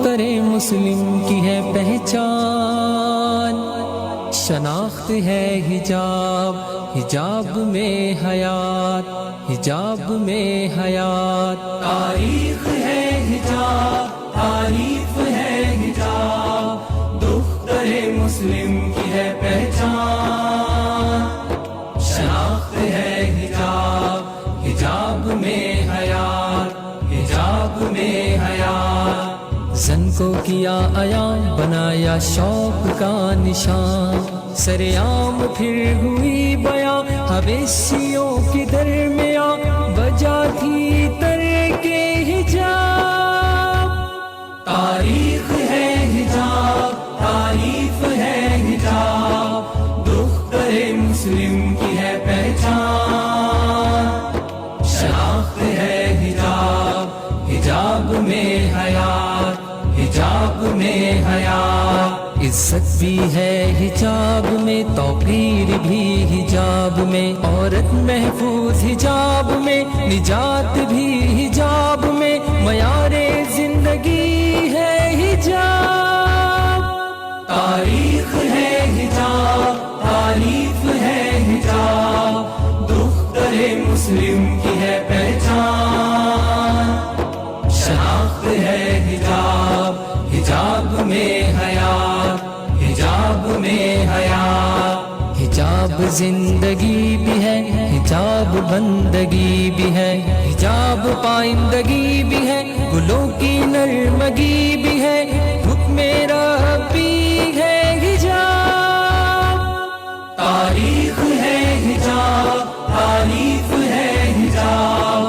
دختر مسلم کی ہے پہچان، شناخت ہے حجاب، حجاب میں حیات، حجاب میں حیات، تاریخ ہے حجاب، تعریف ہے حجاب، دختر مسلم کی ہے پہچان، شناخت ہے حجاب، حجاب میں حیات، حجاب میں حیات، زن کو کیا عیاں بنایا شوق کا نشان، سرعام پھر ہوئی بیاں حبشیوں کے درمیان، وجہ تھی ترک حجاب، تاریخ ہے حجاب، تعریف ہے حجاب، دختر مسلم کی ہے پہچان، شناخت ہے حجاب، حجاب میں حیات، حجاب میں حیات، عزت بھی ہے حجاب میں، توقیر بھی حجاب میں، عورت محفوظ حجاب میں، نجات بھی حجاب میں، معیار زندگی ہے حجاب، تاریخ ہے حجاب، تعریف ہے حجاب، دختر مسلم کی ہے پہچان، شناخت ہے حجاب، حجاب میں حیات، حجاب میں حیات، حجاب زندگی بھی ہے، حجاب بندگی بھی ہے، حجاب پائندگی بھی ہے، گلوں کی نرمگی بھی ہے، حکم ربی ہے حجاب، تاریخ ہے حجاب، تعریف ہے حجاب،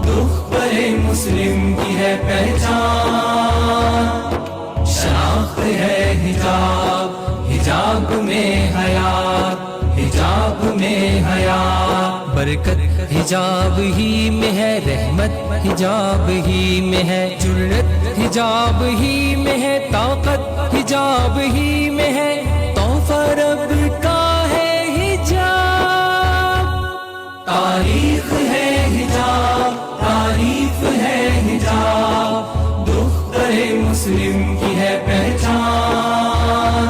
دختر مسلم کی ہے پہچان، شناخت ہے حجاب، حجاب میں حیات، حجاب میں حیات، برکت حجاب ہی میں ہے، رحمت حجاب ہی میں ہے، جرت حجاب ہی میں ہے، طاقت حجاب ہی میں ہے، تحفہ رب کا ہے حجاب، تاریخ ہے حجاب، تعریف ہے حجاب، دختر مسلم کی ہے پہچان،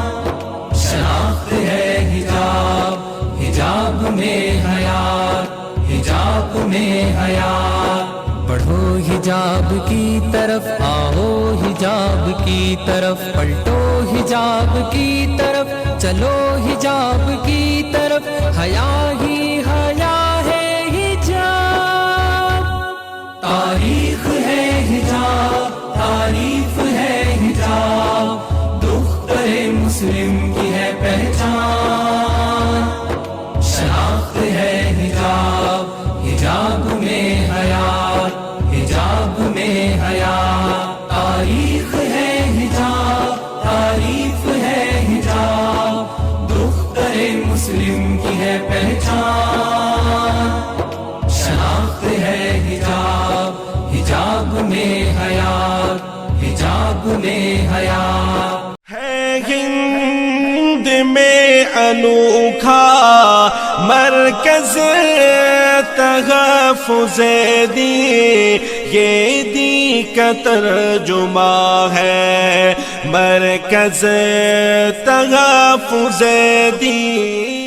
شناخت ہے حجاب، حجاب میں حیات، حجاب میں حیات، بڑھو حجاب کی طرف، آؤ حجاب کی طرف، پلٹو حجاب کی طرف، چلو حجاب کی طرف، حیا ہی حیا ہے حجاب، تاریخ ہے حجاب، تعریف ہے حجاب، دختر مسلم کی ہے پہچان، شناخت ہے حجاب، حجاب میں حیات، حجاب میں حیات، تاریخ ہے حجاب، تعریف ہے حجاب، دختر مسلم کی ہے پہچان، شناخت ہے حجاب، حجاب میں حیات، حجاب میں حیات، ہے ہند میں انوکھا مرکز تحفظ دین، یہ دین کا ترجمہ ہے مرکز تحفظ دین۔